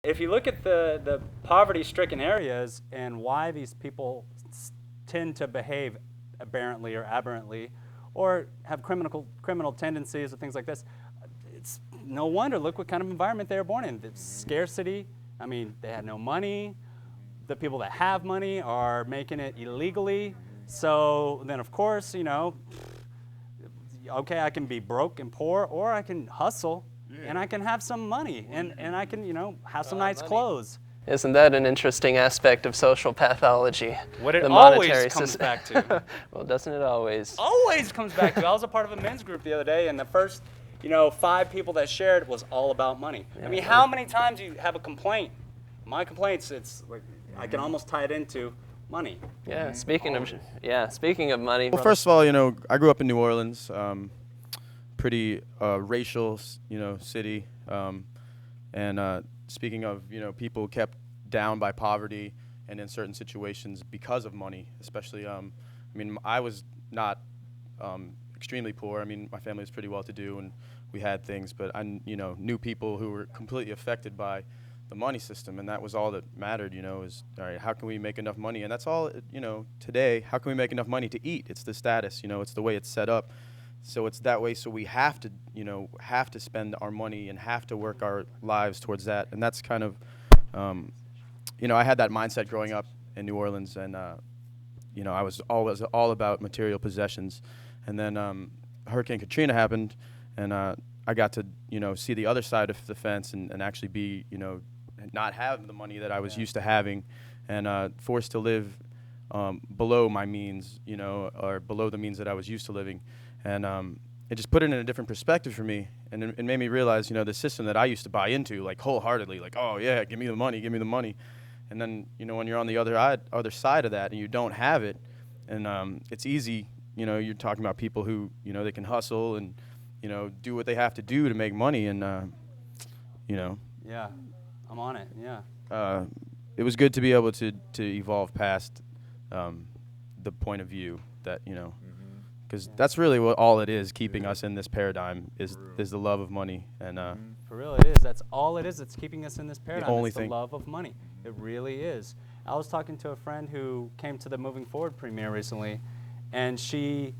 If you look at the poverty-stricken areas and why these people tend to behave aberrantly or aberrantly or have criminal tendencies or things like this, it's no wonder. Look what kind of environment they were born in. The scarcity. I mean, they had no money. The people that have money are making it illegally. So then, of course, you know, okay, I can be broke and poor, or I can hustle. Yeah. And I can have some money, and I can, you know, have some nice clothes. Isn't that an interesting aspect of social pathology? What it always comes back to. Well, doesn't it always? Always comes back to. I was a part of a men's group the other day, and the first, you know, 5 people that shared was all about money. Yeah, I mean, how many times you have a complaint? My complaints, it's like I can almost tie it into money. Yeah. Speaking of money. Well, first of all, you know, I grew up in New Orleans. Pretty racial, you know, city, and speaking of, you know, people kept down by poverty and in certain situations because of money, especially, I mean, I was not extremely poor. I mean, my family was pretty well-to-do and we had things, but I, you know, knew people who were completely affected by the money system, and that was all that mattered, you know, is, all right, how can we make enough money? And that's all, you know, today, how can we make enough money to eat? It's the status, you know, it's the way it's set up. So it's that way, so we have to, you know, have to spend our money and have to work our lives towards that. And that's kind of, you know, I had that mindset growing up in New Orleans, and, you know, I was always all about material possessions. And then Hurricane Katrina happened, and I got to, you know, see the other side of the fence and actually be, you know, not have the money that I was used to having, and forced to live below my means, you know, or below the means that I was used to living. And it just put it in a different perspective for me, and it made me realize, you know, the system that I used to buy into, like, wholeheartedly, like, oh yeah, give me the money, and then, you know, when you're on the other side of that and you don't have it, and it's easy, you know, you're talking about people who, you know, they can hustle and, you know, do what they have to do to make money, and you know. Yeah, I'm on it. Yeah. It was good to be able to evolve past the point of view that, you know. Because that's really what all it is, keeping us in this paradigm, is the love of money. And for real, it is. That's all it is. It's keeping us in this paradigm. The only it's thing. The love of money. It really is. I was talking to a friend who came to the Moving Forward premiere recently, and she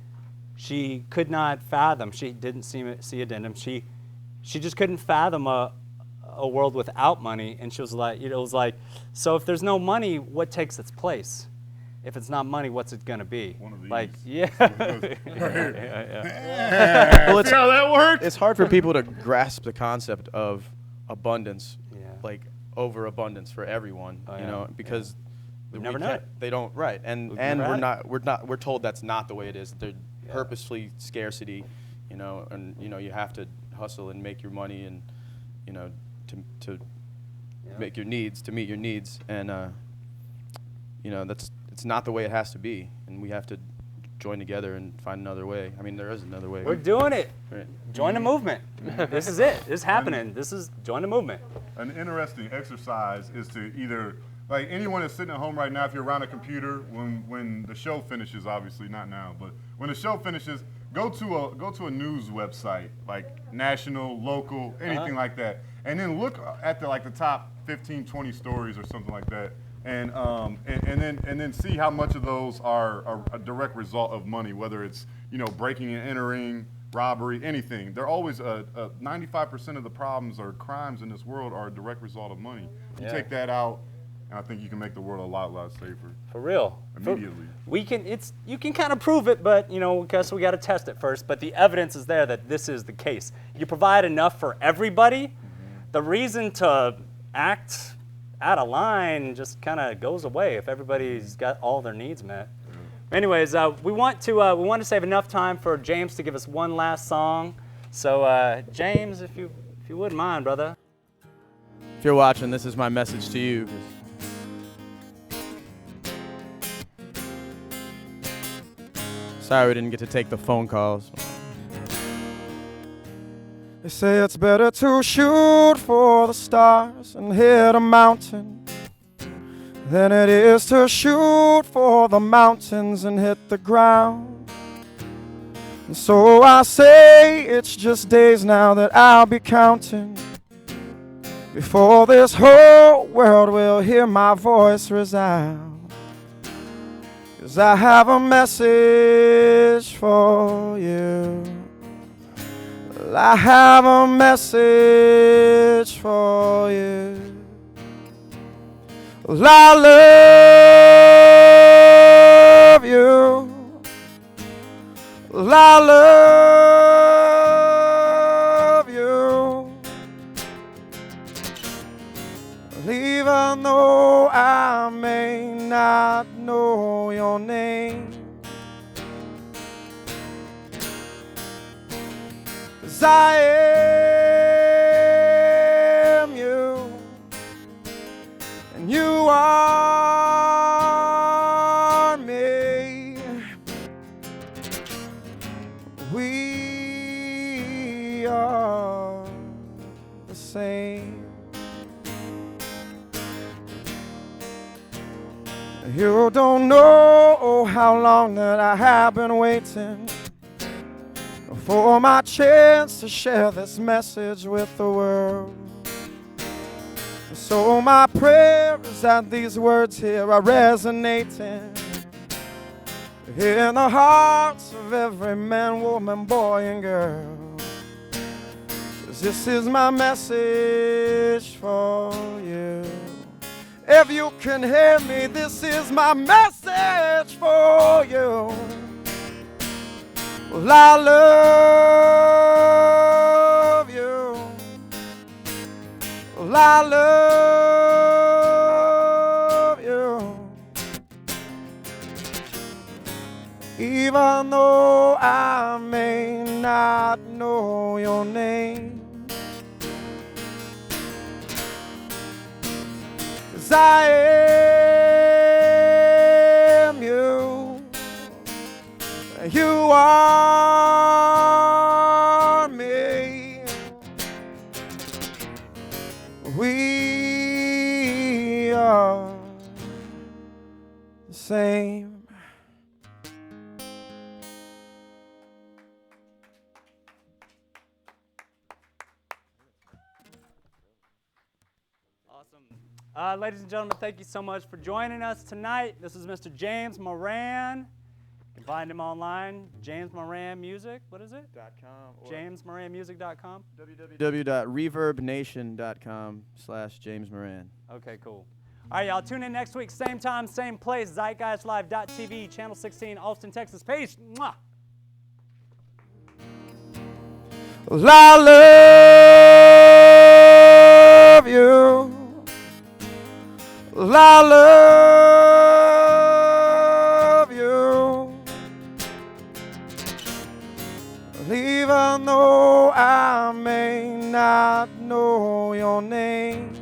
could not fathom. She didn't see addendum. She just couldn't fathom a world without money. And she was like, you know, it was like, so if there's no money, what takes its place? If it's not money, what's it gonna be? One of these. Like, yeah. Well, it's how that works. It's hard for people to grasp the concept of abundance, like overabundance for everyone, you know, because never know it. They don't, right? And we're told that's not the way it is. They're purposefully scarcity, you know, and you know you have to hustle and make your money, and you know to make your needs, to meet your needs, and you know it's not the way it has to be, and we have to join together and find another way. I mean, there is another way. We're doing it. Right. Join the movement. This is it. This is happening. This is join the movement. An interesting exercise is to either, like anyone that's sitting at home right now, if you're around a computer, when the show finishes, obviously not now, but when the show finishes, go to a news website, like national, local, anything like that, and then look at the top 15, 20 stories or something like that. And then see how much of those are a direct result of money, whether it's, you know, breaking and entering, robbery, anything. They're always 95% of the problems or crimes in this world are a direct result of money. You take that out, and I think you can make the world a lot safer. For real. Immediately. You can kind of prove it, but you know, because we got to test it first. But the evidence is there that this is the case. You provide enough for everybody, the reason to act out of line just kind of goes away if everybody's got all their needs met. Anyways, we want to save enough time for James to give us one last song. So James, if you wouldn't mind, brother. If you're watching, this is my message to you. Sorry we didn't get to take the phone calls. They say it's better to shoot for the stars and hit a mountain than it is to shoot for the mountains and hit the ground. And so I say it's just days now that I'll be counting, before this whole world will hear my voice resound. 'Cause I have a message for you. I have a message for you. I love you. I love you. Even though I may not know your name, 'cause I am you, and you are me. We are the same. You don't know how long that I have been waiting for my chance to share this message with the world. So my prayer is that these words here are resonating in the hearts of every man, woman, boy, and girl. 'Cause this is my message for you. If you can hear me, this is my message for you. Well, I love you. Well, I love you. Even though I may not know your name, 'cause I am you, you are me. We are the same. Awesome. Ladies and gentlemen, thank you so much for joining us tonight. This is Mr. James Moran. You can find him online, James Moran Music. What is it? JamesMoranMusic.com. www.reverbnation.com/JamesMoran. Okay, cool. All right, y'all. Tune in next week, same time, same place. ZeitgeistLive.tv, Channel 16, Austin, Texas. Peace. Mwah. Well, I love you. Well, I love you. Even though I may not know your name,